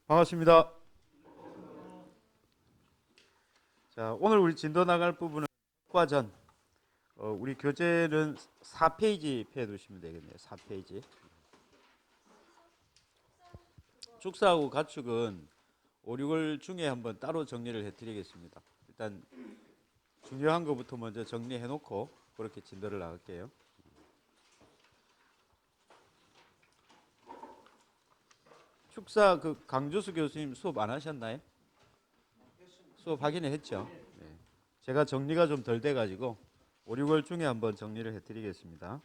반갑습니다. 자, 오늘 우리 진도 나갈 부분은 과전. 우리 교재는 4페이지 펴 두시면 되겠네요. 4페이지. 축사하고 가축은 5, 6월 중에 한번 따로 정리를 해드리겠습니다. 일단 중요한 것부터 먼저 정리해 놓고 그렇게 진도를 나갈게요. 축사 그 강주수 교수님 수업 안 하셨나요? 수업 하기는 했죠. 네. 제가 정리가 좀 덜 돼가지고 5, 6월 중에 한번 정리를 해드리겠습니다.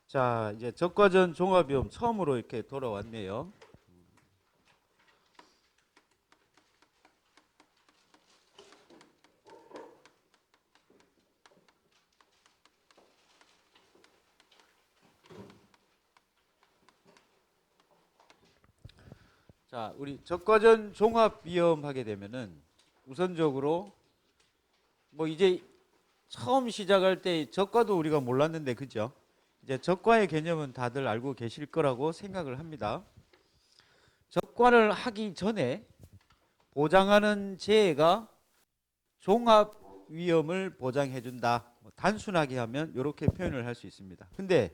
자, 이제 적과전 종합위험 처음으로 이렇게 돌아왔네요. 자, 우리 적과전 종합위험 하게 되면은 우선적으로 뭐 이제 처음 시작할 때 적과도 우리가 몰랐는데 그죠? 이제 적과의 개념은 다들 알고 계실 거라고 생각을 합니다. 적과를 하기 전에 보장하는 재해가 종합위험을 보장해준다. 단순하게 하면 이렇게 표현을 할 수 있습니다. 근데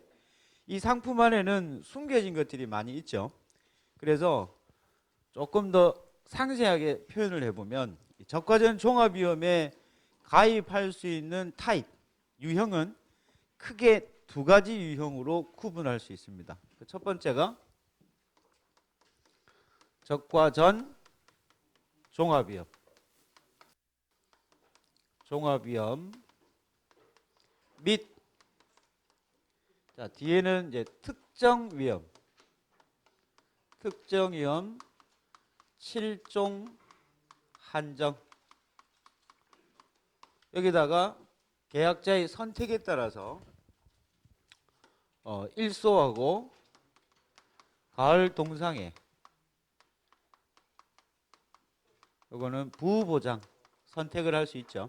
이 상품 안에는 숨겨진 것들이 많이 있죠. 그래서 조금 더 상세하게 표현을 해보면 적과전 종합위험에 가입할 수 있는 타입, 유형은 크게 두 가지 유형으로 구분할 수 있습니다. 첫 번째가 적과전 종합위험. 종합위험 및 자, 뒤에는 이제 특정위험. 특정위험 7종 한정. 여기다가 계약자의 선택에 따라서 일소하고 가을 동상에 이거는 부보장 선택을 할 수 있죠.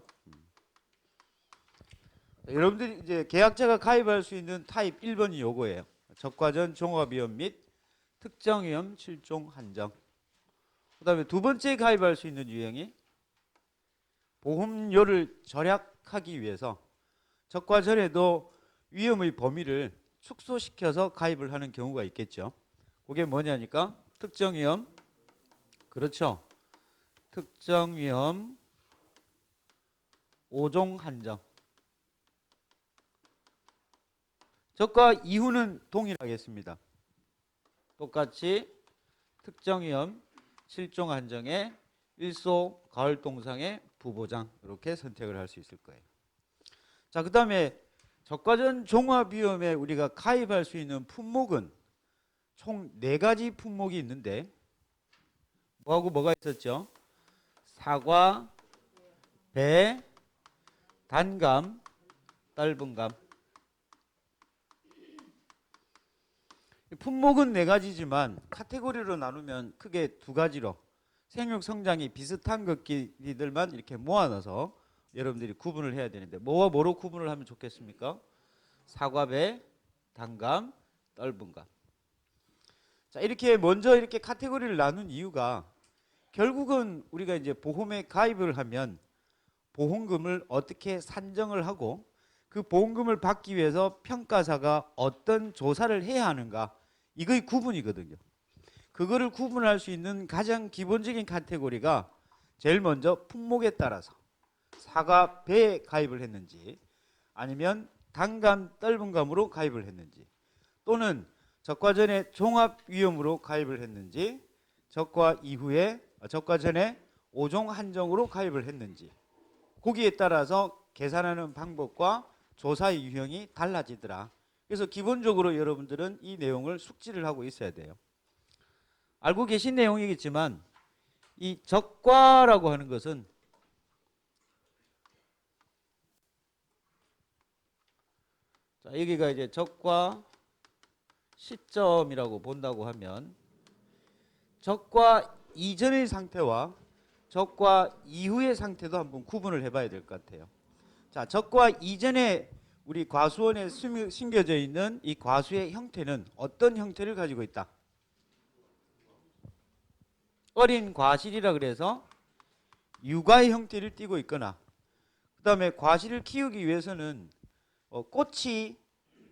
여러분들이 이제 계약자가 가입할 수 있는 타입 1번이 요거예요. 적과전 종합위험 및 특정위험 7종 한정. 그 다음에 두 번째 가입할 수 있는 유형이 보험료를 절약하기 위해서 적과전에도 위험의 범위를 축소시켜서 가입을 하는 경우가 있겠죠. 그게 뭐냐니까 특정위험, 그렇죠. 특정위험 5종 한정. 적과 이후는 동일하겠습니다. 똑같이 특정위험 7종 한정에 일소 가을 동상의 부보장 이렇게 선택을 할 수 있을 거예요. 자, 그 다음에 적과전 종합위험에 우리가 가입할 수 있는 품목은 총 4가지 품목이 있는데 뭐하고 뭐가 있었죠? 사과, 배, 단감, 딸분감. 품목은 4가지지만 카테고리로 나누면 크게 2가지로 생육 성장이 비슷한 것들만 이렇게 모아놔서 여러분들이 구분을 해야 되는데 뭐와 뭐로 구분을 하면 좋겠습니까? 사과배, 단감, 딸분감. 자, 이렇게 먼저 이렇게 카테고리를 나눈 이유가 결국은 우리가 이제 보험에 가입을 하면 보험금을 어떻게 산정을 하고 그 보험금을 받기 위해서 평가사가 어떤 조사를 해야 하는가, 이거의 구분이거든요. 그거를 구분할 수 있는 가장 기본적인 카테고리가 제일 먼저 품목에 따라서 사과, 배에 가입을 했는지 아니면 단감, 딸분감으로 가입을 했는지 또는 적과전에 종합위험으로 가입을 했는지 적과 이후에 적과 전에 5종 한정으로 가입을 했는지 거기에 따라서 계산하는 방법과 조사의 유형이 달라지더라. 그래서 기본적으로 여러분들은 이 내용을 숙지를 하고 있어야 돼요. 알고 계신 내용이겠지만 이 적과라고 하는 것은 자, 여기가 이제 적과 시점이라고 본다고 하면 적과 이전의 상태와 적과 이후의 상태도 한번 구분을 해봐야 될 것 같아요. 자, 적과 이전에 우리 과수원에 심겨져 있는 이 과수의 형태는 어떤 형태를 가지고 있다? 어린 과실이라 그래서 육아의 형태를 띠고 있거나, 그 다음에 과실을 키우기 위해서는 꽃이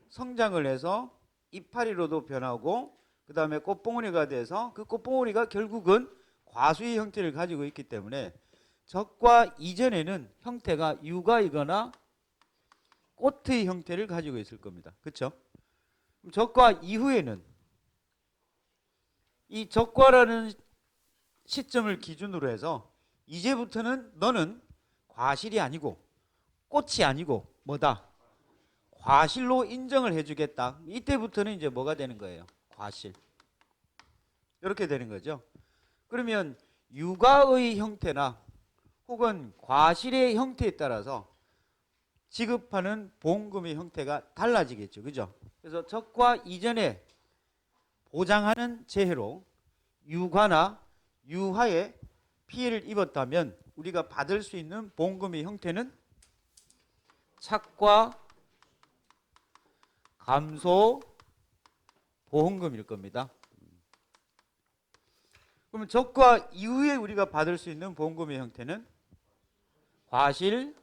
성장을 해서 이파리로도 변하고, 그 다음에 꽃봉오리가 돼서 그 꽃봉오리가 결국은 과수의 형태를 가지고 있기 때문에 적과 이전에는 형태가 육아이거나 꽃의 형태를 가지고 있을 겁니다. 그렇죠? 적과 이후에는 이 적과라는 시점을 기준으로 해서 이제부터는 너는 과실이 아니고 꽃이 아니고 뭐다? 과실로 인정을 해주겠다. 이때부터는 이제 뭐가 되는 거예요? 과실. 이렇게 되는 거죠. 그러면 육아의 형태나 혹은 과실의 형태에 따라서 지급하는 보험금의 형태가 달라지겠죠. 그죠? 그래서 적과 이전에 보장하는 재해로 육아나 유하에 피해를 입었다면 우리가 받을 수 있는 보험금의 형태는 착과 감소 보험금일 겁니다. 그러면 적과 이후에 우리가 받을 수 있는 보험금의 형태는 과실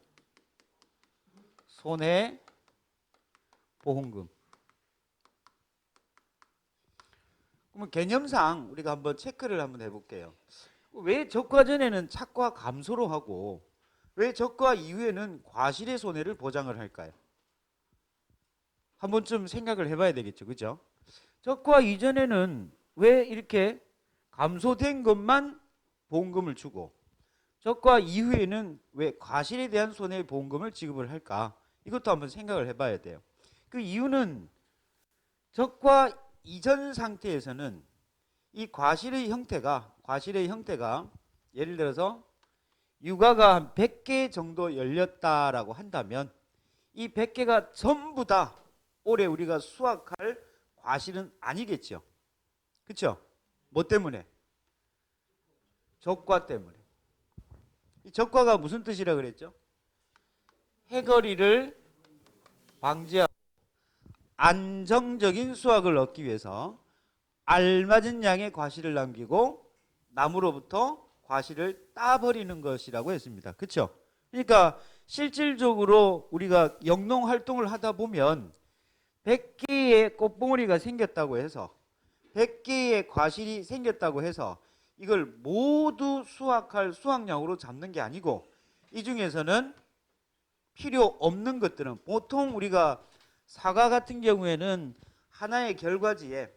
손해 보험금. 그러면 개념상 우리가 한번 체크를 한번 해볼게요. 왜 적과 전에는 착과 감소로 하고 왜 적과 이후에는 과실의 손해를 보장을 할까요? 한 번쯤 생각을 해봐야 되겠죠. 그죠? 적과 이전에는 왜 이렇게 감소된 것만 보험금을 주고 적과 이후에는 왜 과실에 대한 손해보험금을 지급을 할까? 이것도 한번 생각을 해봐야 돼요. 그 이유는 적과 이전 상태에서는 이 과실의 형태가 예를 들어서 육아가 한 100개 정도 열렸다라고 한다면 이 100개가 전부 다 올해 우리가 수확할 과실은 아니겠죠. 그렇죠? 뭐 때문에? 적과 때문에. 이 적과가 무슨 뜻이라 그랬죠? 해거리를 방지하고 안정적인 수확을 얻기 위해서 알맞은 양의 과실을 남기고 나무로부터 과실을 따버리는 것이라고 했습니다. 그렇죠? 그러니까 실질적으로 우리가 영농 활동을 하다 보면 100개의 꽃봉오리가 생겼다고 해서 100개의 과실이 생겼다고 해서 이걸 모두 수확할 수확량으로 잡는 게 아니고 이 중에서는 필요 없는 것들은 보통 우리가 사과 같은 경우에는 하나의 결과지에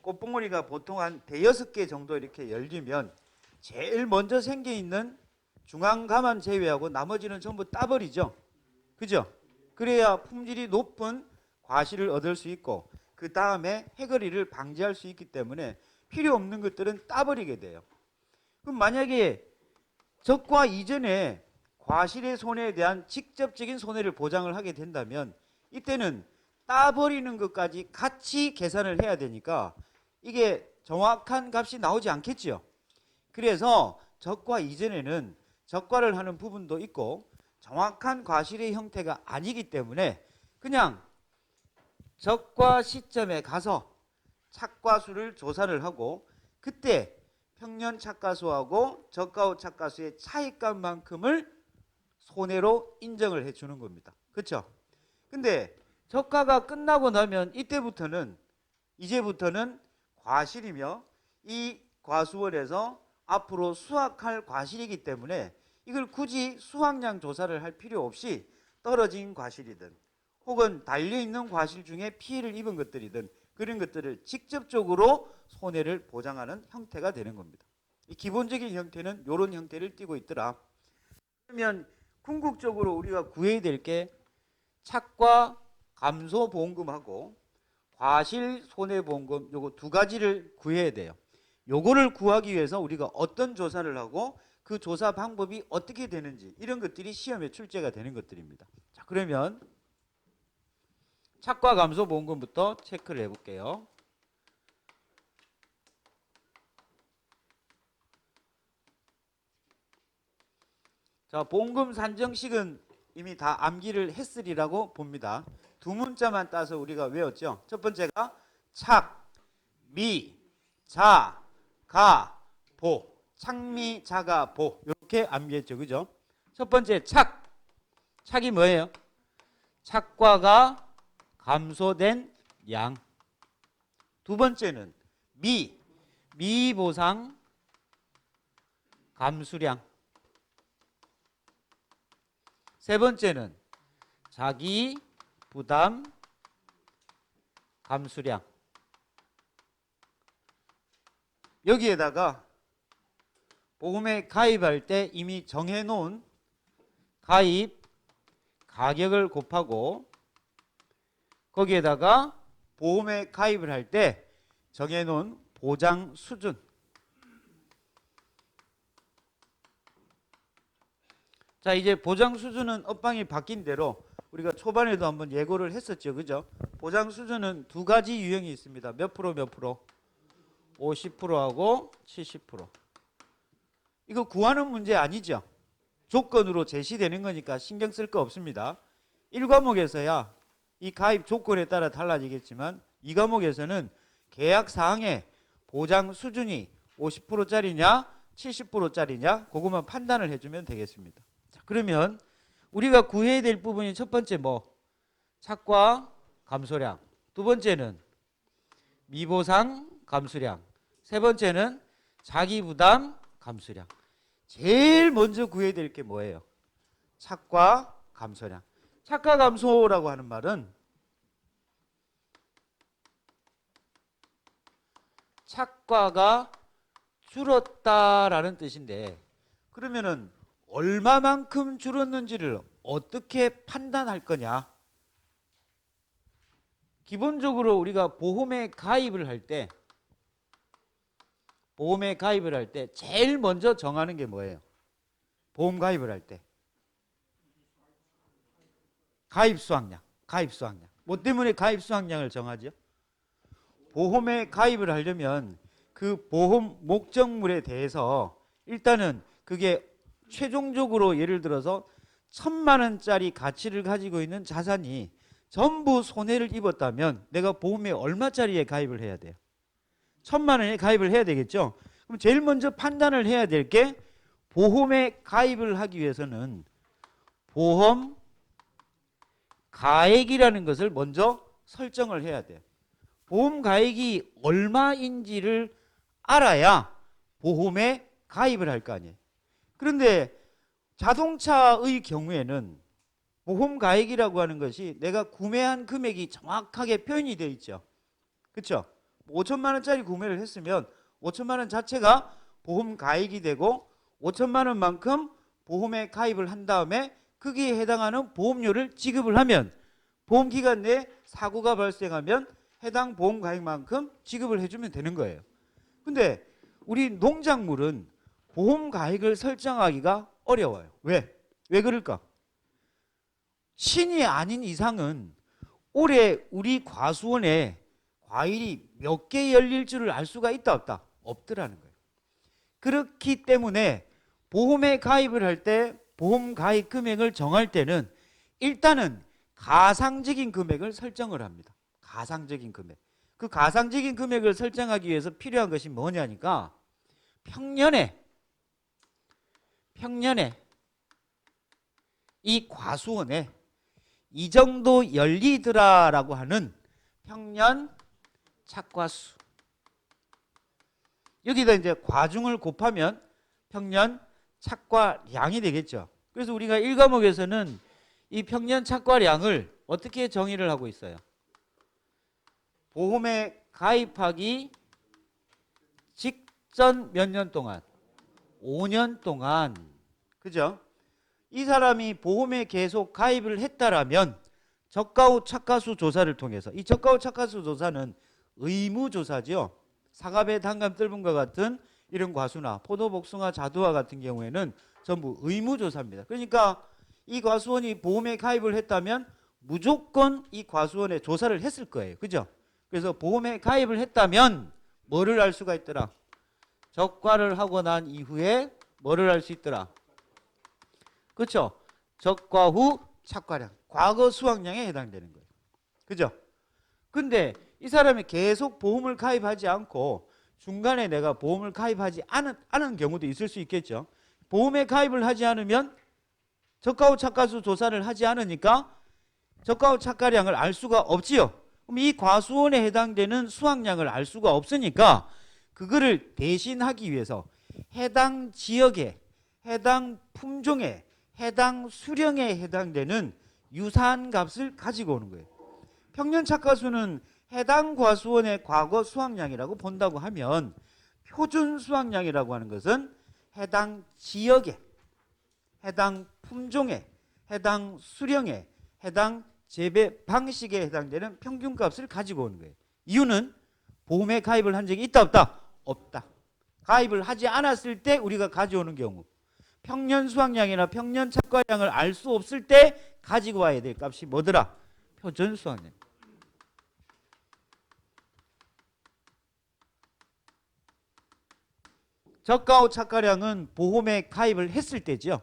꽃봉오리가 보통 한 대여섯 개 정도 이렇게 열리면 제일 먼저 생겨 있는 중앙가만 제외하고 나머지는 전부 따버리죠. 그죠? 그래야 품질이 높은 과실을 얻을 수 있고 그 다음에 해거리를 방지할 수 있기 때문에 필요 없는 것들은 따버리게 돼요. 그럼 만약에 적과 이전에 과실의 손해에 대한 직접적인 손해를 보장을 하게 된다면 이때는 따버리는 것까지 같이 계산을 해야 되니까 이게 정확한 값이 나오지 않겠죠. 그래서 적과 이전에는 적과를 하는 부분도 있고 정확한 과실의 형태가 아니기 때문에 그냥 적과 시점에 가서 착과수를 조사를 하고 그때 평년 착과수하고 적과 후 착과수의 차이값만큼을 손해로 인정을 해주는 겁니다. 그렇죠? 근데 적과가 끝나고 나면 이제부터는 과실이며 이 과수원에서 앞으로 수확할 과실이기 때문에 이걸 굳이 수확량 조사를 할 필요 없이 떨어진 과실이든 혹은 달려있는 과실 중에 피해를 입은 것들이든 그런 것들을 직접적으로 손해를 보장하는 형태가 되는 겁니다. 이 기본적인 형태는 이런 형태를 띠고 있더라. 그러면 궁극적으로 우리가 구해야 될 게 착과 감소 보험금하고 과실 손해보험금 요거 두 가지를 구해야 돼요. 요거를 구하기 위해서 우리가 어떤 조사를 하고 그 조사 방법이 어떻게 되는지 이런 것들이 시험에 출제가 되는 것들입니다. 자, 그러면 착과 감소 보험금부터 체크를 해볼게요. 자, 보험금 산정식은 이미 다 암기를 했으리라고 봅니다. 두 문자만 따서 우리가 외웠죠. 첫 번째가 착, 미, 자, 가, 보. 착미, 자가, 보. 이렇게 암기했죠. 그죠? 첫 번째 착. 착이 뭐예요? 착과가 감소된 양. 두 번째는 미. 미보상 감수량. 세 번째는 자기 부담 감수량. 여기에다가 보험에 가입할 때 이미 정해놓은 가입 가격을 곱하고 거기에다가 보험에 가입을 할 때 정해놓은 보장 수준. 자, 이제 보장 수준은 업방이 바뀐 대로 우리가 초반에도 한번 예고를 했었죠. 그죠? 보장 수준은 두 가지 유형이 있습니다. 몇 프로 몇 프로? 50%하고 70%. 이거 구하는 문제 아니죠? 조건으로 제시되는 거니까 신경 쓸 거 없습니다. 1과목에서야 이 가입 조건에 따라 달라지겠지만 2과목에서는 계약 사항에 보장 수준이 50%짜리냐 70%짜리냐 그것만 판단을 해주면 되겠습니다. 자, 그러면 우리가 구해야 될 부분이 첫 번째 뭐? 착과 감소량. 두 번째는 미보상 감수량. 세 번째는 자기부담 감수량. 제일 먼저 구해야 될 게 뭐예요? 착과 감소량. 착과 감소라고 하는 말은 착과가 줄었다라는 뜻인데 그러면은 얼마만큼 줄었는지를 어떻게 판단할 거냐? 기본적으로 우리가 보험에 가입을 할 때 제일 먼저 정하는 게 뭐예요? 보험 가입을 할 때 가입 수확량. 뭐 때문에 가입 수확량을 정하죠? 보험에 가입을 하려면 그 보험 목적물에 대해서 일단은 그게 최종적으로 예를 들어서 1,000만 원짜리 가치를 가지고 있는 자산이 전부 손해를 입었다면 내가 보험에 얼마짜리에 가입을 해야 돼요? 1,000만 원에 가입을 해야 되겠죠? 그럼 제일 먼저 판단을 해야 될 게 보험에 가입을 하기 위해서는 보험 가액이라는 것을 먼저 설정을 해야 돼요. 보험 가액이 얼마인지를 알아야 보험에 가입을 할 거 아니에요. 그런데 자동차의 경우에는 보험 가액이라고 하는 것이 내가 구매한 금액이 정확하게 표현이 되어 있죠. 그렇죠? 5천만 원짜리 구매를 했으면 5천만 원 자체가 보험 가액이 되고 5천만 원만큼 보험에 가입을 한 다음에 거기에 해당하는 보험료를 지급을 하면 보험 기간 내에 사고가 발생하면 해당 보험 가액만큼 지급을 해주면 되는 거예요. 근데 우리 농작물은 보험 가액을 설정하기가 어려워요. 왜? 왜 그럴까? 신이 아닌 이상은 올해 우리 과수원에 과일이 몇 개 열릴 줄을 알 수가 있다 없다? 없더라는 거예요. 그렇기 때문에 보험에 가입을 할 때 보험 가입 금액을 정할 때는 일단은 가상적인 금액을 설정을 합니다. 가상적인 금액. 그 가상적인 금액을 설정하기 위해서 필요한 것이 뭐냐니까 평년에 이 과수원에 이 정도 열리더라라고 하는 평년 착과수. 여기다 이제 과중을 곱하면 평년 착과량이 되겠죠. 그래서 우리가 1과목에서는 이 평년 착과량을 어떻게 정의를 하고 있어요? 보험에 가입하기 직전 몇 년 동안? 5년 동안. 그죠? 이 사람이 보험에 계속 가입을 했다라면 저가 후 착과수 조사를 통해서 이 저가 후 착과수 조사는 의무조사죠. 사과배, 단감, 뜰분과 같은 이런 과수나 포도, 복숭아, 자두와 같은 경우에는 전부 의무조사입니다. 그러니까 이 과수원이 보험에 가입을 했다면 무조건 이 과수원에 조사를 했을 거예요. 그죠? 그래서 보험에 가입을 했다면 뭐를 알 수가 있더라? 적과를 하고 난 이후에 뭐를 알 수 있더라? 그렇죠? 적과 후 착과량, 과거 수확량에 해당되는 거예요. 그죠? 근데 이 사람이 계속 보험을 가입하지 않고 중간에 내가 보험을 가입하지 않은 경우도 있을 수 있겠죠. 보험에 가입을 하지 않으면 저가 후 착과수 조사를 하지 않으니까 저가 후 착과량을 알 수가 없지요. 그럼 이 과수원에 해당되는 수확량을 알 수가 없으니까 그거를 대신하기 위해서 해당 지역에, 해당 품종에, 해당 수령에 해당되는 유사한 값을 가지고 오는 거예요. 평년 착과수는 해당 과수원의 과거 수확량이라고 본다고 하면 표준 수확량이라고 하는 것은 해당 지역에, 해당 품종에, 해당 수령에, 해당 재배 방식에 해당되는 평균값을 가지고 오는 거예요. 이유는 보험에 가입을 한 적이 있다 없다? 없다. 가입을 하지 않았을 때 우리가 가져오는 경우, 평년 수확량이나 평년 착과량을 알 수 없을 때 가지고 와야 될 값이 뭐더라? 표준 수확량. 저가 후 착과량은 보험에 가입을 했을 때죠.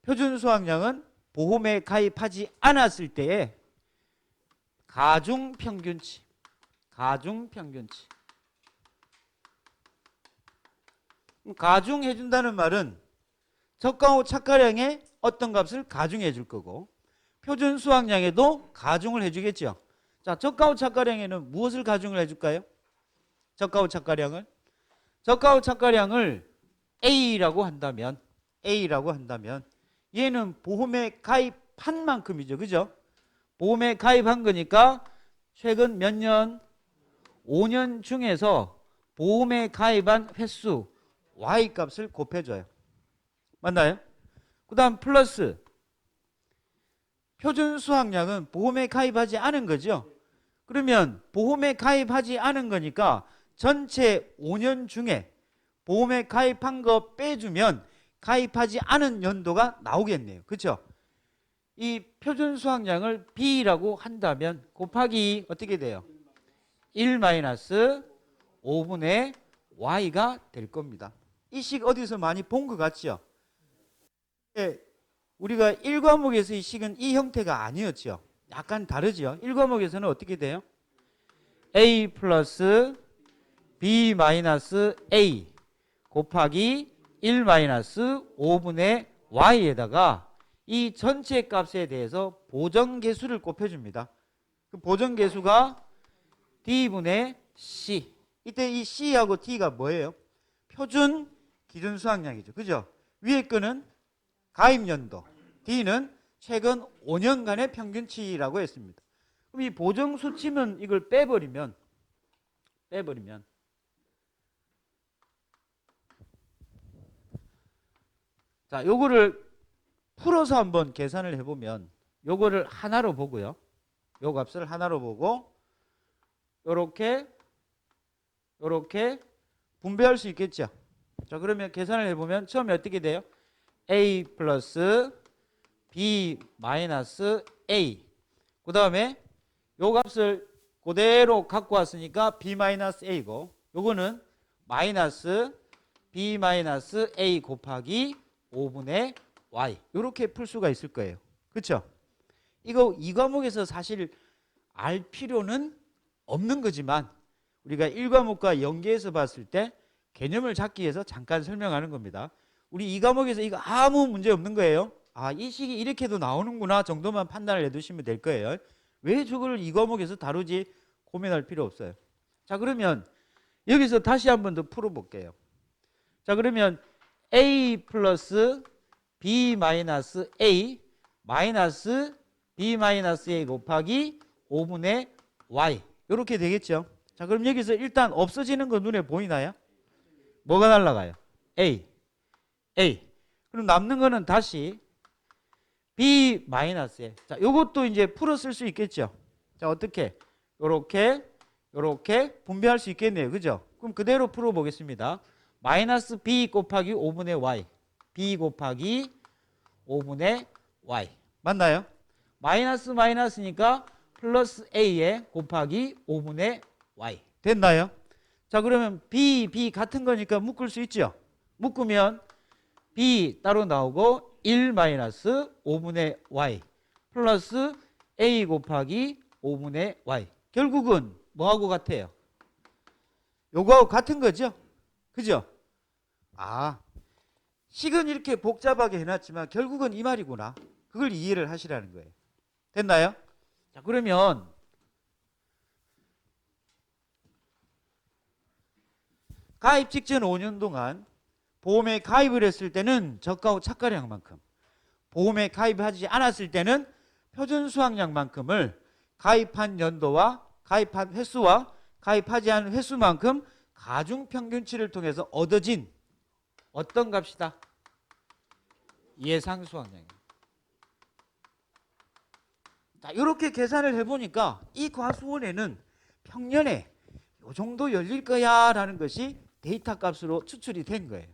표준 수확량은 보험에 가입하지 않았을 때의 가중 평균치. 가중해 준다는 말은 저가 후 착과량에 어떤 값을 가중해 줄 거고 표준 수확량에도 가중을 해 주겠죠. 자, 저가 후 착과량에는 무엇을 가중을 해 줄까요? 저가 후 착과량을 A라고 한다면 얘는 보험에 가입한 만큼이죠. 그죠? 보험에 가입한 거니까 최근 몇 년? 5년 중에서 보험에 가입한 횟수 Y 값을 곱해줘요. 맞나요? 그 다음 플러스 표준 수확량은 보험에 가입하지 않은 거죠. 그러면 보험에 가입하지 않은 거니까 전체 5년 중에 보험에 가입한 거 빼주면 가입하지 않은 연도가 나오겠네요. 그렇죠? 이 표준 수확량을 B라고 한다면 곱하기 어떻게 돼요? 1-5분의 Y가 될 겁니다. 이 식 어디서 많이 본 것 같죠? 우리가 1과목에서 이 식은 이 형태가 아니었죠. 약간 다르죠. 1과목에서는 어떻게 돼요? A 플러스 B 마이너스 A 곱하기 1-5분의 Y에다가 이 전체 값에 대해서 보정계수를 곱해줍니다. 그 보정계수가 D분의 C. 이때 이 C하고 D가 뭐예요? 표준 기준 수확량이죠. 그죠? 위에 거는 가입연도, D는 최근 5년간의 평균치라고 했습니다. 그럼 이 보정수치면 이걸 빼버리면 자, 요거를 풀어서 한번 계산을 해보면 요거를 하나로 보고요. 요 값을 하나로 보고 요렇게 분배할 수 있겠죠. 자, 그러면 계산을 해보면 처음에 어떻게 돼요? A 플러스 B 마이너스 A. 그 다음에 요 값을 그대로 갖고 왔으니까 B 마이너스 A고 요거는 마이너스 B 마이너스 A 곱하기 5분의 Y. 이렇게 풀 수가 있을 거예요. 그렇죠? 이거 이 과목에서 사실 알 필요는 없는 거지만 우리가 1과목과 연계해서 봤을 때 개념을 잡기 위해서 잠깐 설명하는 겁니다. 우리 이 과목에서 이거 아무 문제 없는 거예요. 아, 이 식이 이렇게도 나오는구나 정도만 판단을 해두시면 될 거예요. 왜 저걸 이 과목에서 다루지 고민할 필요 없어요. 자, 그러면 여기서 다시 한 번 더 풀어볼게요. 자, 그러면 A 플러스 B 마이너스 A 마이너스 B 마이너스 A 곱하기 5분의 Y 이렇게 되겠죠. 자, 그럼 여기서 일단 없어지는 거 눈에 보이나요? 뭐가 날라가요? A. 그럼 남는 거는 다시 B 마이너스 A. 자, 요것도 이제 풀어 쓸 수 있겠죠. 자, 어떻게? 요렇게 분배할 수 있겠네요. 그죠? 그럼 그대로 풀어 보겠습니다. 마이너스 B 곱하기 5분의 Y. B 곱하기 5분의 Y. 맞나요? 마이너스니까 플러스 A에 곱하기 5분의 Y. 됐나요? 자, 그러면 B 같은 거니까 묶을 수 있죠? 묶으면 B 따로 나오고 1-5분의 Y 플러스 a 곱하기 5분의 y. 결국은 뭐하고 같아요? 요거하고 같은 거죠? 그죠? 아, 식은 이렇게 복잡하게 해놨지만 결국은 이 말이구나. 그걸 이해를 하시라는 거예요. 됐나요? 자, 그러면 가입 직전 5년 동안 보험에 가입을 했을 때는 저가 후 착가량만큼, 보험에 가입하지 않았을 때는 표준 수확량만큼을 가입한 연도와 가입한 횟수와 가입하지 않은 횟수만큼 가중 평균치를 통해서 얻어진 어떤 값이다? 예상 수확량입니다. 자, 이렇게 계산을 해보니까 이 과수원에는 평년에 이 정도 열릴 거야 라는 것이 데이터 값으로 추출이 된 거예요.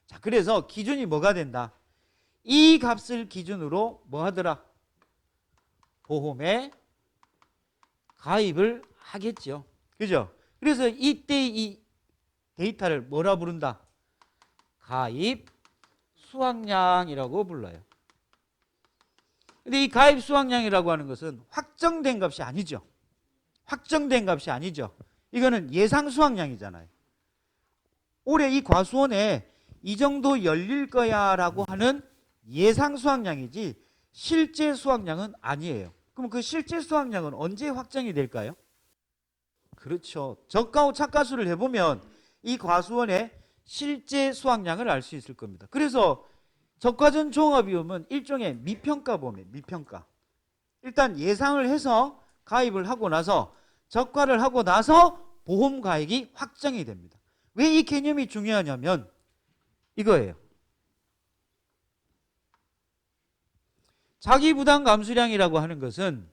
자, 그래서 기준이 뭐가 된다? 이 값을 기준으로 뭐 하더라? 보험에 가입을 하겠죠. 그죠? 그래서 이때 이 데이터를 뭐라 부른다? 가입 수확량이라고 불러요. 근데 이 가입 수확량이라고 하는 것은 확정된 값이 아니죠. 확정된 값이 아니죠. 이거는 예상 수확량이잖아요. 올해 이 과수원에 이 정도 열릴 거야 라고 하는 예상 수확량이지 실제 수확량은 아니에요. 그럼 그 실제 수확량은 언제 확정이 될까요? 그렇죠. 저가 후 착가수를 해보면 이 과수원의 실제 수확량을 알 수 있을 겁니다. 그래서 저가전 종합위험은 일종의 미평가보험이에요. 미평가. 일단 예상을 해서 가입을 하고 나서 적과를 하고 나서 보험 가액이 확정이 됩니다. 왜 이 개념이 중요하냐면 이거예요. 자기부담 감수량이라고 하는 것은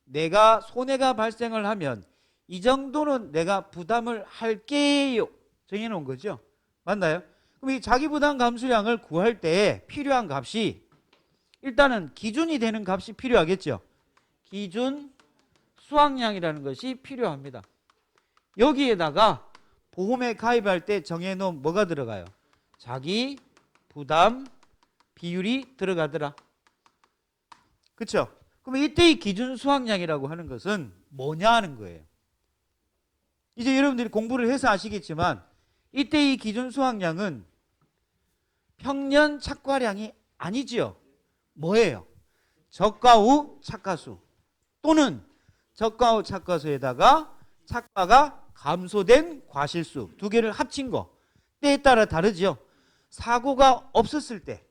내가 손해가 발생을 하면 이 정도는 내가 부담을 할게요 정해놓은 거죠. 맞나요? 그럼 이 자기부담 감수량을 구할 때 필요한 값이 일단은 기준이 되는 값이 필요하겠죠. 기준 수확량이라는 것이 필요합니다. 여기에다가 보험에 가입할 때 정해놓은 뭐가 들어가요? 자기 부담 비율이 들어가더라. 그렇죠? 그럼 이때의 기준 수확량이라고 하는 것은 뭐냐 하는 거예요. 이제 여러분들이 공부를 해서 아시겠지만 이때의 기준 수확량은 평년 착과량이 아니지요. 뭐예요? 저가 후 착가수 또는 저가 후 착가수에다가 착가가 감소된 과실수 두 개를 합친 거. 때에 따라 다르죠. 사고가 없었을 때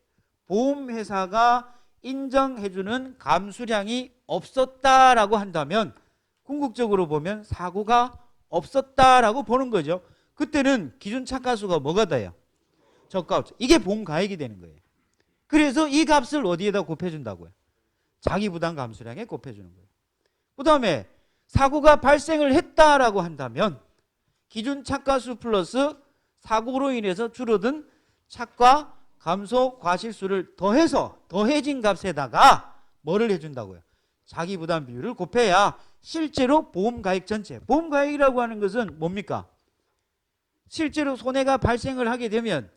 보험회사가 인정해주는 감수량이 없었다라고 한다면 궁극적으로 보면 사고가 없었다라고 보는 거죠. 그때는 기준 착가수가 뭐가 돼요? 저가. 이게 보험 가액이 되는 거예요. 그래서 이 값을 어디에다 곱해준다고요? 자기 부담 감수량에 곱해주는 거예요. 그 다음에 사고가 발생을 했다라고 한다면 기준 착가수 플러스 사고로 인해서 줄어든 착과 감소 과실수를 더해서 더해진 값에다가 뭐를 해준다고요? 자기 부담 비율을 곱해야 실제로 보험 가액 전체. 보험 가액이라고 하는 것은 뭡니까? 실제로 손해가 발생을 하게 되면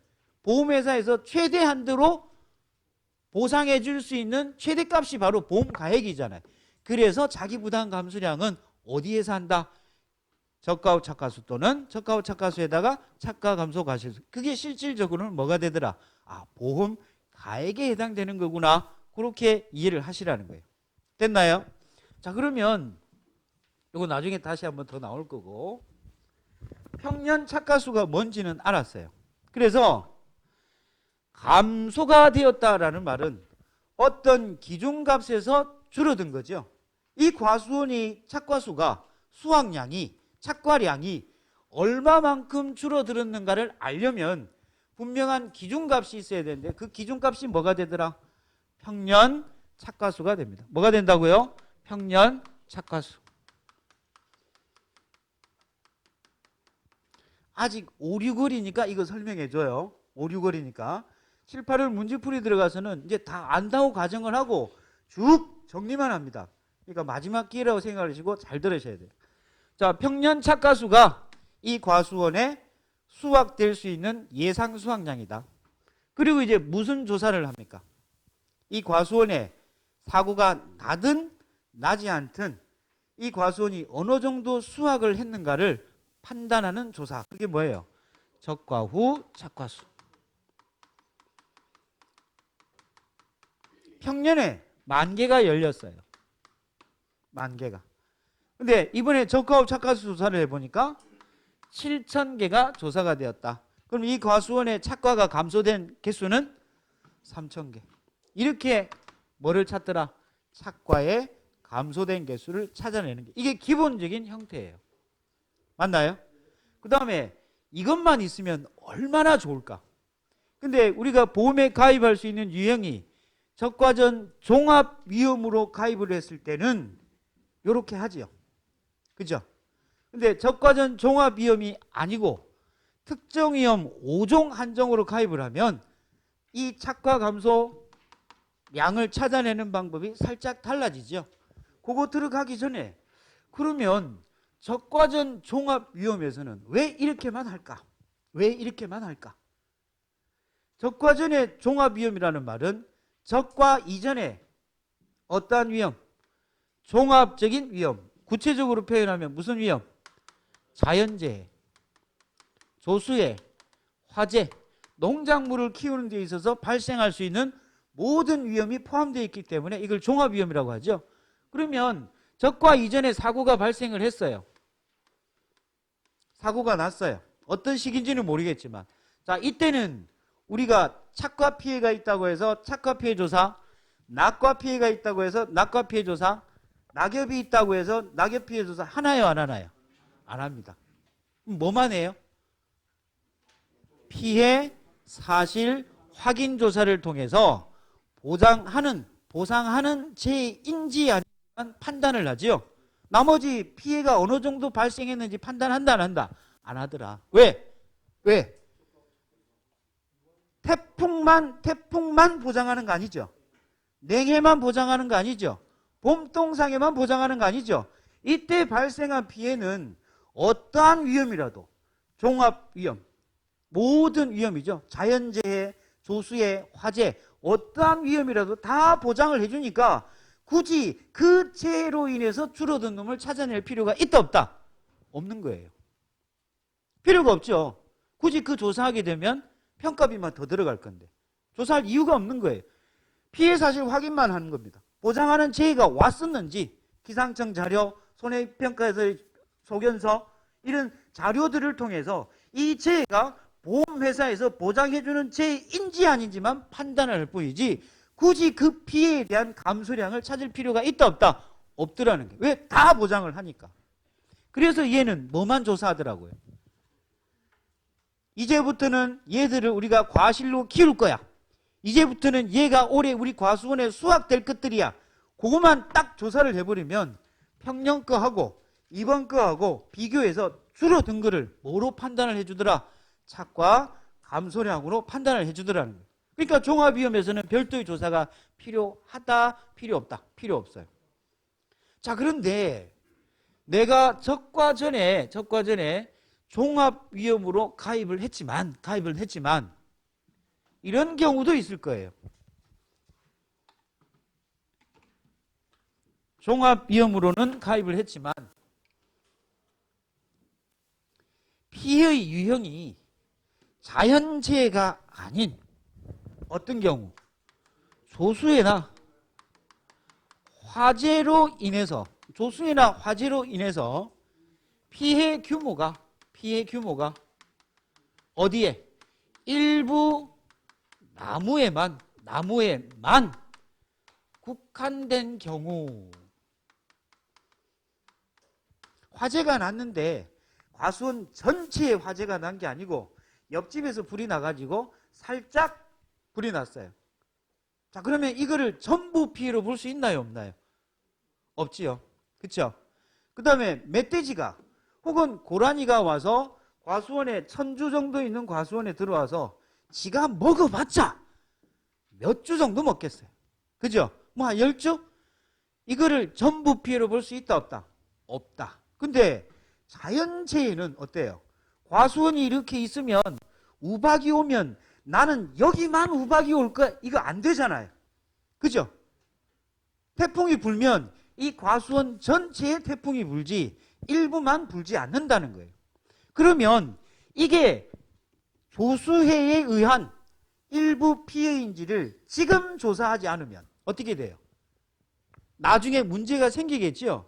보험회사에서 최대한도로 보상해 줄 수 있는 최대값이 바로 보험 가액이잖아요. 그래서 자기 부담 감수량은 어디에서 한다? 저가 후 착가수 또는 저가 후 착가수에다가 착가 감소 과실수. 그게 실질적으로는 뭐가 되더라? 아, 보험 가액에 해당되는 거구나. 그렇게 이해를 하시라는 거예요. 됐나요? 자, 그러면 이거 나중에 다시 한번 더 나올 거고 평년 착가수가 뭔지는 알았어요. 그래서 감소가 되었다라는 말은 어떤 기준값에서 줄어든 거죠. 이 과수원이 착과수가 수확량이 착과량이 얼마만큼 줄어들었는가를 알려면 분명한 기준값이 있어야 되는데 그 기준값이 뭐가 되더라? 평년 착과수가 됩니다. 뭐가 된다고요? 평년 착과수. 아직 5, 6월이니까 이거 설명해 줘요. 5, 6월이니까 7, 8월 문제풀이 들어가서는 이제 다 안다고 가정을 하고 쭉 정리만 합니다. 그러니까 마지막 기회라고 생각하시고 잘 들으셔야 돼요. 자, 평년 착가수가 이 과수원에 수확될 수 있는 예상 수확량이다. 그리고 이제 무슨 조사를 합니까? 이 과수원에 사고가 나든 나지 않든 이 과수원이 어느 정도 수확을 했는가를 판단하는 조사. 그게 뭐예요? 적과 후 착과수. 평년에 10,000개가 열렸어요. 10,000개가. 근데 이번에 적과 후 착과수 조사를 해보니까 7,000개가 조사가 되었다. 그럼 이 과수원의 착과가 감소된 개수는 3,000개. 이렇게 뭐를 찾더라? 착과의 감소된 개수를 찾아내는 게 이게 기본적인 형태예요. 맞나요? 그 다음에 이것만 있으면 얼마나 좋을까? 근데 우리가 보험에 가입할 수 있는 유형이 적과전 종합위험으로 가입을 했을 때는 이렇게 하지요. 그죠? 근데 적과전 종합위험이 아니고 특정위험 5종 한정으로 가입을 하면 이 착과 감소 양을 찾아내는 방법이 살짝 달라지죠. 그거 들어가기 전에 그러면 적과전 종합위험에서는 왜 이렇게만 할까? 왜 이렇게만 할까? 적과전의 종합위험이라는 말은 적과 이전에 어떠한 위험? 종합적인 위험. 구체적으로 표현하면 무슨 위험? 자연재해, 조수해, 화재, 농작물을 키우는 데 있어서 발생할 수 있는 모든 위험이 포함되어 있기 때문에 이걸 종합위험이라고 하죠. 그러면 적과 이전에 사고가 발생을 했어요. 사고가 났어요. 어떤 시기인지는 모르겠지만 자, 이때는 우리가 착과 피해가 있다고 해서 착과 피해 조사, 낙과 피해가 있다고 해서 낙과 피해 조사, 낙엽이 있다고 해서 낙엽 피해 조사 하나요, 안 하나요? 안 합니다. 뭐만 해요? 피해 사실 확인 조사를 통해서 보상하는 죄인지 아니면 판단을 하지요. 나머지 피해가 어느 정도 발생했는지 판단한다, 안 한다? 안 하더라. 왜? 태풍만 보장하는 거 아니죠? 냉해만 보장하는 거 아니죠? 봄동상에만 보장하는 거 아니죠? 이때 발생한 피해는 어떠한 위험이라도 종합위험, 모든 위험이죠. 자연재해, 조수해, 화재, 어떠한 위험이라도 다 보장을 해주니까 굳이 그 재해로 인해서 줄어든 놈을 찾아낼 필요가 있다 없다? 없는 거예요. 필요가 없죠. 굳이 그 조사하게 되면 평가비만 더 들어갈 건데 조사할 이유가 없는 거예요. 피해 사실 확인만 하는 겁니다. 보장하는 재해가 왔었는지 기상청 자료, 손해평가에서의 소견서 이런 자료들을 통해서 이 재해가 보험회사에서 보장해주는 재해인지 아닌지만 판단을 할 뿐이지 굳이 그 피해에 대한 감소량을 찾을 필요가 있다 없다? 없더라는 거예요. 왜? 다 보장을 하니까. 그래서 얘는 뭐만 조사하더라고요. 이제부터는 얘들을 우리가 과실로 키울 거야. 이제부터는 얘가 올해 우리 과수원에 수확될 것들이야. 그것만 딱 조사를 해버리면 평년 거하고 이번 거하고 비교해서 줄어든 거를 뭐로 판단을 해주더라? 착과 감소량으로 판단을 해주더라는 거예요. 그러니까 종합위험에서는 별도의 조사가 필요하다, 필요 없다? 필요 없어요. 자, 그런데 내가 적과 전에 종합위험으로 가입을 했지만 이런 경우도 있을 거예요. 종합위험으로는 가입을 했지만 피해의 유형이 자연재해가 아닌 어떤 경우 조수해나 화재로 인해서 피해 규모가 어디에? 일부 나무에만 국한된 경우 화재가 났는데 과수원 전체에 화재가 난 게 아니고 옆집에서 불이 나가지고 살짝 불이 났어요. 자, 그러면 이거를 전부 피해로 볼 수 있나요, 없나요? 없지요. 그렇죠? 그 다음에 멧돼지가 혹은 고라니가 와서 과수원에 1,000주 정도 있는 과수원에 들어와서 지가 먹어봤자 몇 주 정도 먹겠어요. 그죠? 뭐 한 10주? 이거를 전부 피해로 볼 수 있다 없다? 없다. 근데 자연재해는 어때요? 과수원이 이렇게 있으면 우박이 오면 나는 여기만 우박이 올 거야. 이거 안 되잖아요. 그죠? 태풍이 불면 이 과수원 전체에 태풍이 불지 일부만 불지 않는다는 거예요. 그러면 이게 조수해에 의한 일부 피해인지를 지금 조사하지 않으면 어떻게 돼요? 나중에 문제가 생기겠죠?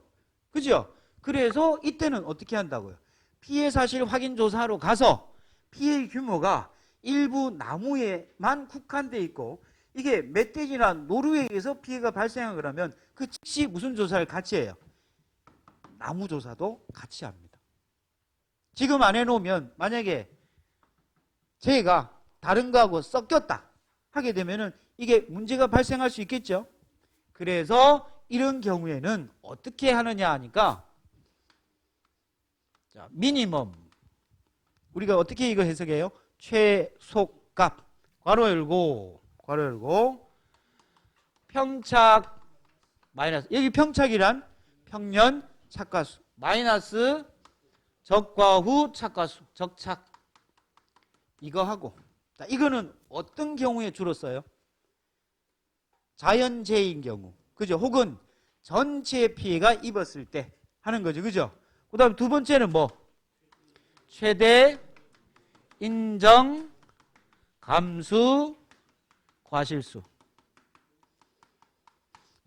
그죠? 그래서 이때는 어떻게 한다고요? 피해 사실 확인 조사하러 가서 피해 규모가 일부 나무에만 국한돼 있고 이게 멧돼지나 노루에 의해서 피해가 발생한 거라면 그 즉시 무슨 조사를 같이 해요? 나무 조사도 같이 합니다. 지금 안 해놓으면 만약에 재해가 다른 거하고 섞였다 하게 되면은 이게 문제가 발생할 수 있겠죠. 그래서 이런 경우에는 어떻게 하느냐 하니까 자, 미니멈 우리가 어떻게 이거 해석해요? 최소값 괄호 열고 평착 마이너스 여기 평착이란 평년 착가수 마이너스 적과 후 착가수 적착 이거 하고 자, 이거는 어떤 경우에 주로 써요? 자연재해인 경우 그죠? 혹은 전체 피해가 입었을 때 하는 거죠. 그죠? 그 다음 두 번째는 뭐? 최대 인정 감수 과실수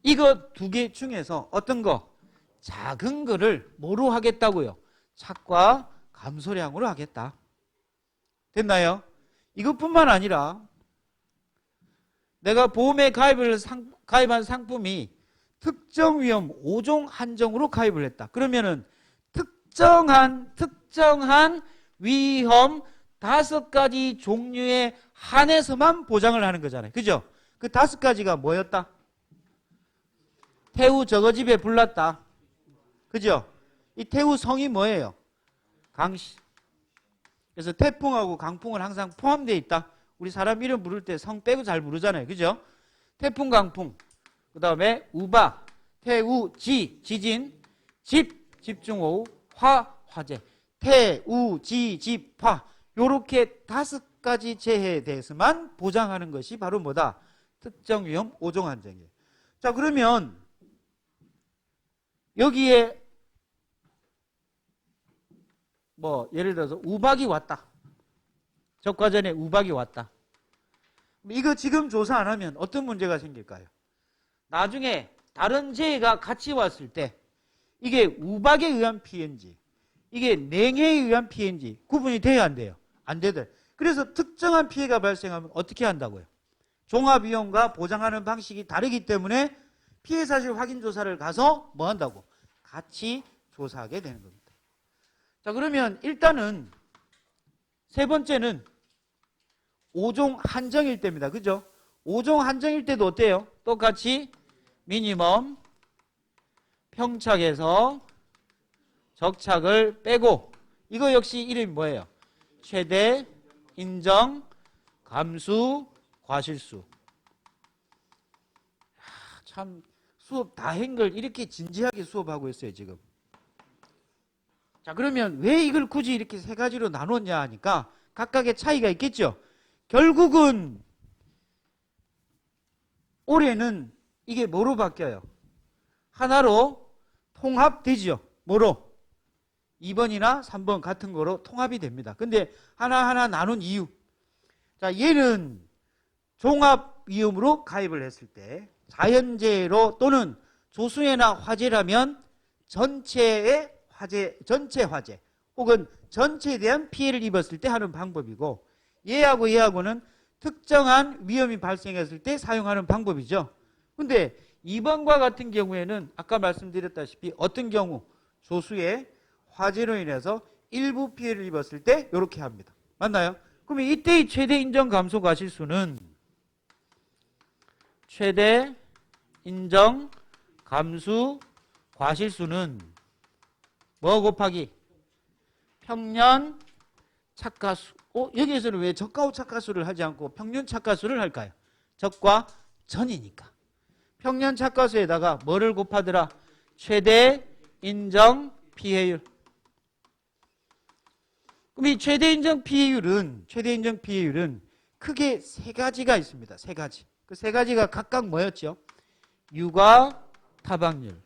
이거 두 개 중에서 어떤 거? 작은 거를 뭐로 하겠다고요? 착과 감소량으로 하겠다. 됐나요? 이것뿐만 아니라 내가 보험에 가입한 상품이 특정 위험 5종 한정으로 가입을 했다. 그러면은 특정한 위험 5가지 종류에 한해서만 보장을 하는 거잖아요. 그죠? 그 5가지가 뭐였다? 태우 저거 집에 불났다. 그죠? 이 태우 성이 뭐예요? 강씨. 그래서 태풍하고 강풍은 항상 포함되어 있다. 우리 사람 이름 부를 때 성 빼고 잘 부르잖아요. 그죠? 태풍, 강풍. 그 다음에 우박, 태우, 지진, 집중호우, 화재. 태우, 집, 화. 요렇게 5가지 재해에 대해서만 보장하는 것이 바로 뭐다? 특정 위험 5종 한정이에요. 자, 그러면 여기에 뭐 예를 들어서 우박이 왔다. 적과 전에 우박이 왔다. 이거 지금 조사 안 하면 어떤 문제가 생길까요? 나중에 다른 재해가 같이 왔을 때 이게 우박에 의한 피해인지 이게 냉해에 의한 피해인지 구분이 돼야 안 돼요? 안 되더라고요. 그래서 특정한 피해가 발생하면 어떻게 한다고요? 종합위험과 보장하는 방식이 다르기 때문에 피해 사실 확인 조사를 가서 뭐 한다고? 같이 조사하게 되는 겁니다. 자, 그러면 일단은 세 번째는 5종 한정일 때입니다. 그죠? 5종 한정일 때도 어때요? 똑같이 미니멈 평착에서 적착을 빼고 이거 역시 이름이 뭐예요? 최대 인정 감수 과실수. 참 수업 다 한 걸 이렇게 진지하게 수업하고 있어요 지금. 자, 그러면 왜 이걸 굳이 이렇게 3가지로 나눴냐 하니까 각각의 차이가 있겠죠. 결국은 올해는 이게 뭐로 바뀌어요? 하나로 통합되지요. 뭐로? 2번이나 3번 같은 거로 통합이 됩니다. 근데 하나하나 나눈 이유. 자, 얘는 종합위험으로 가입을 했을 때 자연재해로 또는 조수해나 화재라면 전체 화재 혹은 전체에 대한 피해를 입었을 때 하는 방법이고 얘하고는 특정한 위험이 발생했을 때 사용하는 방법이죠. 근데 2번과 같은 경우에는 아까 말씀드렸다시피 어떤 경우? 조수의 화재로 인해서 일부 피해를 입었을 때 이렇게 합니다. 맞나요? 그러면 이때의 최대 인정 감소 과실수는 최대 인정 감수 과실수는 뭐 곱하기 평년 착가수. 여기에서는 왜 적과 후 착가수를 하지 않고 평년 착가수를 할까요? 적과 전이니까. 평년 착가수에다가 뭐를 곱하더라? 최대 인정 피해율. 그럼 이 최대 인정 피해율은 크게 3가지가 있습니다. 3가지. 그 3가지가 각각 뭐였죠? 유가, 타박률,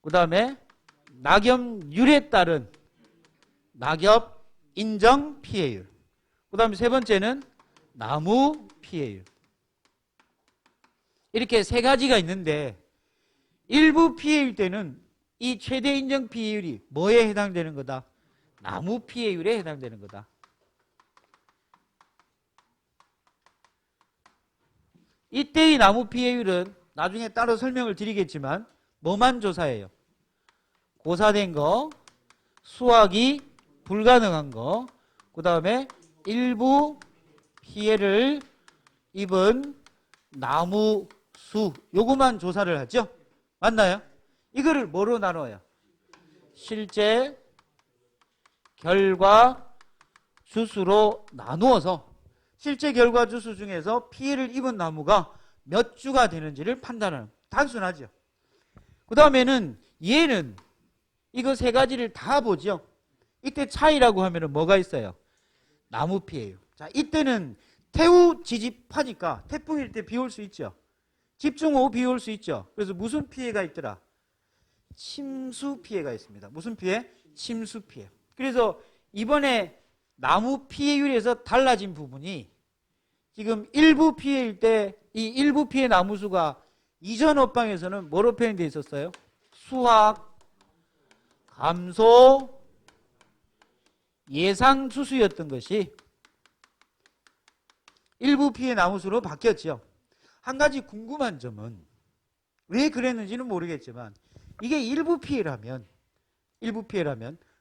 그 다음에 낙엽률에 따른 낙엽 인정 피해율, 그 다음에 세 번째는 나무 피해율. 이렇게 세 가지가 있는데 일부 피해일 때는 이 최대 인정 피해율이 뭐에 해당되는 거다? 나무 피해율에 해당되는 거다. 이때의 나무 피해율은 나중에 따로 설명을 드리겠지만 뭐만 조사해요? 고사된 거, 수확이 불가능한 거, 그 다음에 일부 피해를 입은 나무 수, 요거만 조사를 하죠? 맞나요? 이거를 뭐로 나눠요? 실제, 결과, 주수로 나누어서 실제 결과 주수 중에서 피해를 입은 나무가 몇 주가 되는지를 판단하는, 단순하죠. 그 다음에는 얘는 이거 세 가지를 다 보죠. 이때 차이라고 하면은 뭐가 있어요? 나무 피해요. 자, 이때는 태우 지집하니까 태풍일 때 비 올 수 있죠. 집중호우 비 올 수 있죠. 그래서 무슨 피해가 있더라? 침수 피해가 있습니다. 무슨 피해? 침수 피해. 그래서 이번에 나무 피해율에서 달라진 부분이 지금 일부 피해일 때 이 일부 피해 나무 수가 이전 업방에서는 뭐로 표현되어 있었어요? 수확, 감소, 예상 수수였던 것이 일부 피해 나무 수로 바뀌었죠. 한 가지 궁금한 점은 왜 그랬는지는 모르겠지만 이게 일부 피해라면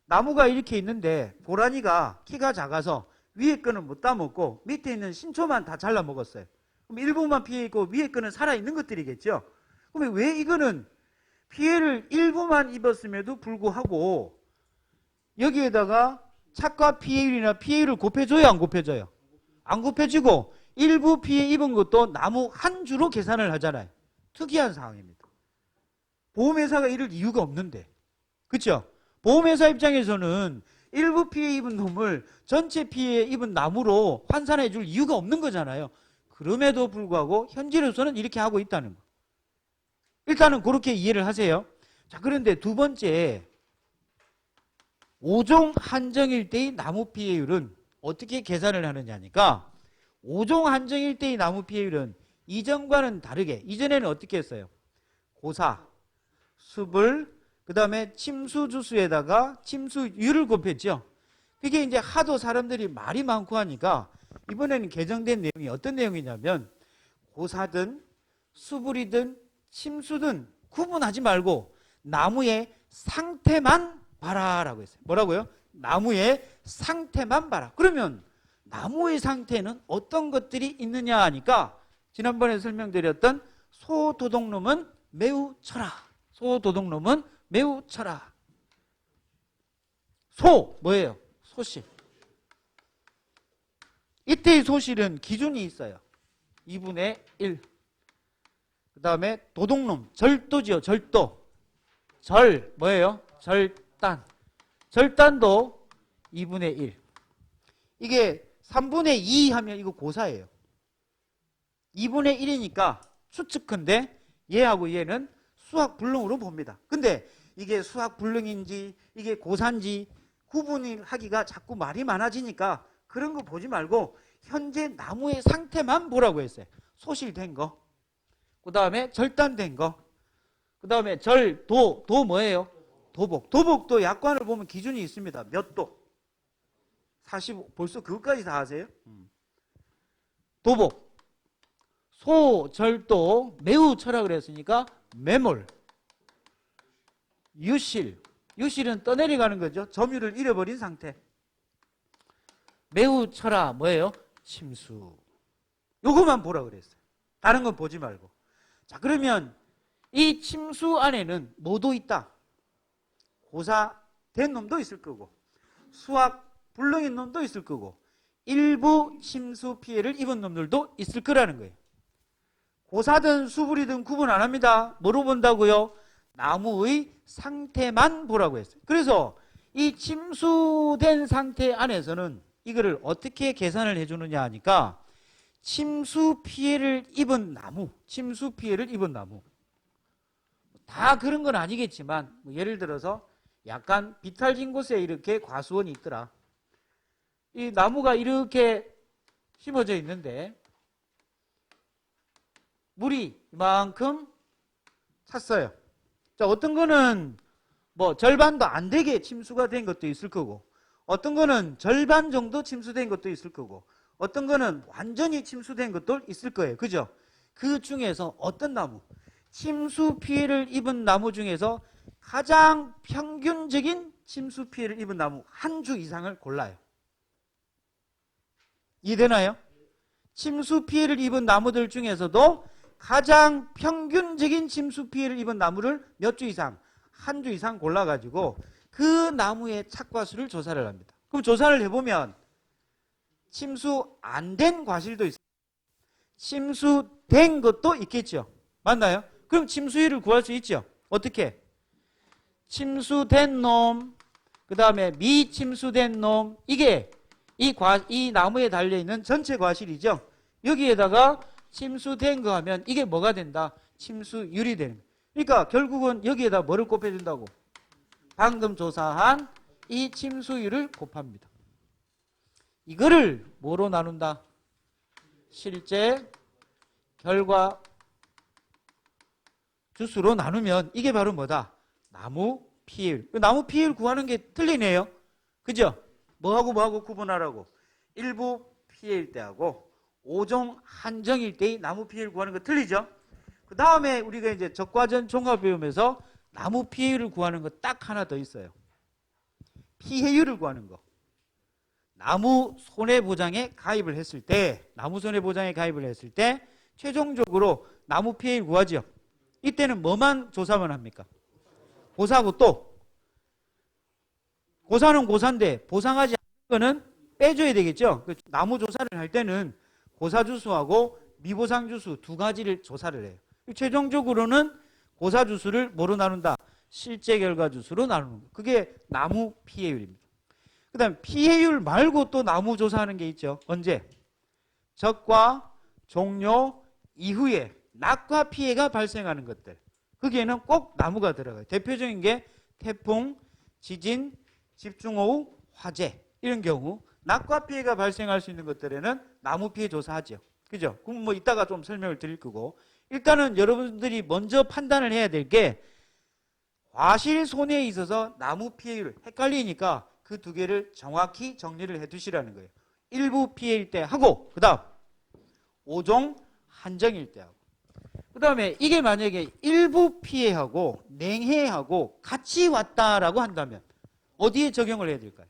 나무가 이렇게 있는데 고라니가 키가 작아서 위에 거는 못 따먹고 밑에 있는 신초만 다 잘라 먹었어요. 그럼 일부만 피해 있고 위에 거는 살아있는 것들이겠죠. 그러면 왜 이거는 피해를 일부만 입었음에도 불구하고 여기에다가 착과 피해율이나 피해율을 곱해줘요, 안 곱해줘요? 안 곱해지고 일부 피해 입은 것도 나무 한 주로 계산을 하잖아요. 특이한 상황입니다. 보험회사가 이럴 이유가 없는데, 그렇죠? 보험회사 입장에서는 일부 피해 입은 놈을 전체 피해 입은 나무로 환산해 줄 이유가 없는 거잖아요. 그럼에도 불구하고 현재로서는 이렇게 하고 있다는 거. 일단은 그렇게 이해를 하세요. 자, 그런데 두 번째, 5종 한정일 때의 나무 피해율은 어떻게 계산을 하느냐니까, 5종 한정일 때의 나무 피해율은 이전과는 다르게, 이전에는 어떻게 했어요? 고사, 수불, 그 다음에 침수주수에다가 침수율을 곱했죠. 그게 이제 하도 사람들이 말이 많고 하니까 이번에는 개정된 내용이 어떤 내용이냐면 고사든 수불이든 침수든 구분하지 말고 나무의 상태만 봐라라고 했어요. 뭐라고요? 나무의 상태만 봐라. 그러면 나무의 상태는 어떤 것들이 있느냐 하니까 지난번에 설명드렸던 소도둑놈은 매우 쳐라. 소도둑놈은 매우 쳐라. 소 뭐예요? 소실. 이때의 소실은 기준이 있어요. 2분의 1. 그 다음에 도둑놈, 절도지요. 절도. 절 뭐예요? 절단. 절단도 2분의 1. 이게 3분의 2 하면 이거 고사예요. 2분의 1이니까 추측컨대 얘하고 얘는 수학불능으로 봅니다. 근데 이게 수학불능인지 이게 고사인지 구분을 하기가 자꾸 말이 많아지니까 그런 거 보지 말고 현재 나무의 상태만 보라고 했어요. 소실된 거, 그 다음에 절단된 거, 그 다음에 도 뭐예요? 도복. 도복도 약관을 보면 기준이 있습니다. 몇 도? 45, 벌써 그것까지 다 아세요? 도복. 소절도 매우 쳐라 그랬으니까 매몰. 유실. 유실은 떠내려가는 거죠. 점유를 잃어버린 상태. 매우 쳐라 뭐예요? 침수. 요거만 보라 그랬어요. 다른 건 보지 말고. 자, 그러면 이 침수 안에는 뭐도 있다? 고사된 놈도 있을 거고 수학 불능인 놈도 있을 거고 일부 침수 피해를 입은 놈들도 있을 거라는 거예요. 고사든 수불이든 구분 안 합니다. 뭐로 본다고요? 나무의 상태만 보라고 했어요. 그래서 이 침수된 상태 안에서는 이거를 어떻게 계산을 해주느냐 하니까 침수 피해를 입은 나무, 침수 피해를 입은 나무. 다 그런 건 아니겠지만 뭐 예를 들어서 약간 비탈진 곳에 이렇게 과수원이 있더라. 이 나무가 이렇게 심어져 있는데 물이 이만큼 찼어요. 자, 어떤 거는 뭐 절반도 안 되게 침수가 된 것도 있을 거고, 어떤 거는 절반 정도 침수된 것도 있을 거고, 어떤 거는 완전히 침수된 것도 있을 거예요. 그죠? 그 중에서 어떤 나무, 침수 피해를 입은 나무 중에서 가장 평균적인 침수 피해를 입은 나무 한 주 이상을 골라요. 이해되나요? 침수 피해를 입은 나무들 중에서도 가장 평균적인 침수 피해를 입은 나무를 몇 주 이상, 한 주 이상 골라가지고 그 나무의 착과수를 조사를 합니다. 그럼 조사를 해보면 침수 안 된 과실도 있어요. 침수된 것도 있겠죠. 맞나요? 그럼 침수율을 구할 수 있죠. 어떻게? 침수된 놈, 그 다음에 미침수된 놈, 이게 이 나무에 달려있는 전체 과실이죠. 여기에다가 침수된 거 하면 이게 뭐가 된다? 침수율이 되는 거예요. 그러니까 결국은 여기에다 뭐를 곱해준다고? 방금 조사한 이 침수율을 곱합니다. 이거를 뭐로 나눈다? 실제 결과 주수로 나누면 이게 바로 뭐다? 나무 피해율. 나무 피해율 구하는 게 틀리네요. 그죠? 뭐하고 구분하라고? 일부 피해일 때하고 5종 한정일 때의 나무 피해율 구하는 거 틀리죠? 그 다음에 우리가 이제 적과전 종합 배우면서 나무 피해율을 구하는 거 딱 하나 더 있어요. 피해율을 구하는 거. 나무 손해보장에 가입을 했을 때, 최종적으로 나무 피해율 구하죠. 이때는 뭐만 조사만 합니까? 고사하고 또 고사는 고사인데 보상하지 않는 거는 빼줘야 되겠죠. 나무 조사를 할 때는 고사주수하고 미보상주수 두 가지를 조사를 해요. 최종적으로는 고사주수를 뭐로 나눈다? 실제 결과주수로 나누는 거. 그게 나무 피해율입니다. 그 다음 피해율 말고 또 나무 조사하는 게 있죠. 언제? 적과 종료 이후에 낙과 피해가 발생하는 것들. 거기에는 꼭 나무가 들어가요. 대표적인 게 태풍, 지진, 집중호우, 화재 이런 경우 낙과 피해가 발생할 수 있는 것들에는 나무 피해 조사하죠. 그죠? 그럼 뭐 이따가 좀 설명을 드릴 거고, 일단은 여러분들이 먼저 판단을 해야 될 게 과실 손해에 있어서 나무 피해율 헷갈리니까 그 두 개를 정확히 정리를 해 두시라는 거예요. 일부 피해일 때 하고, 그 다음 5종 한정일 때 하고, 그 다음에 이게 만약에 일부 피해하고 냉해하고 같이 왔다라고 한다면 어디에 적용을 해야 될까요?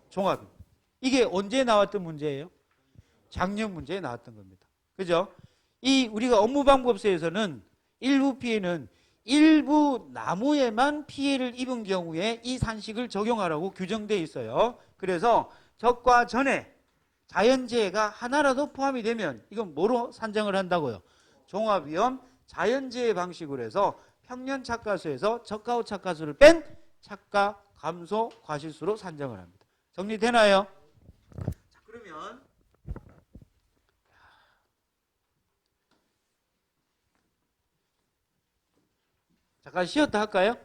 종합. 이게 언제 나왔던 문제예요? 작년 문제에 나왔던 겁니다. 그죠? 이 우리가 업무방법서에서는 일부 피해는 일부 나무에만 피해를 입은 경우에 이 산식을 적용하라고 규정되어 있어요. 그래서 적과 전에 자연재해가 하나라도 포함이 되면 이건 뭐로 산정을 한다고요? 종합위험 자연재해 방식으로 해서 평년 착과수에서 적과 후 착과수를 뺀 착과 감소 과실수로 산정을 합니다. 정리되나요? 자, 그러면 잠깐 쉬었다 할까요?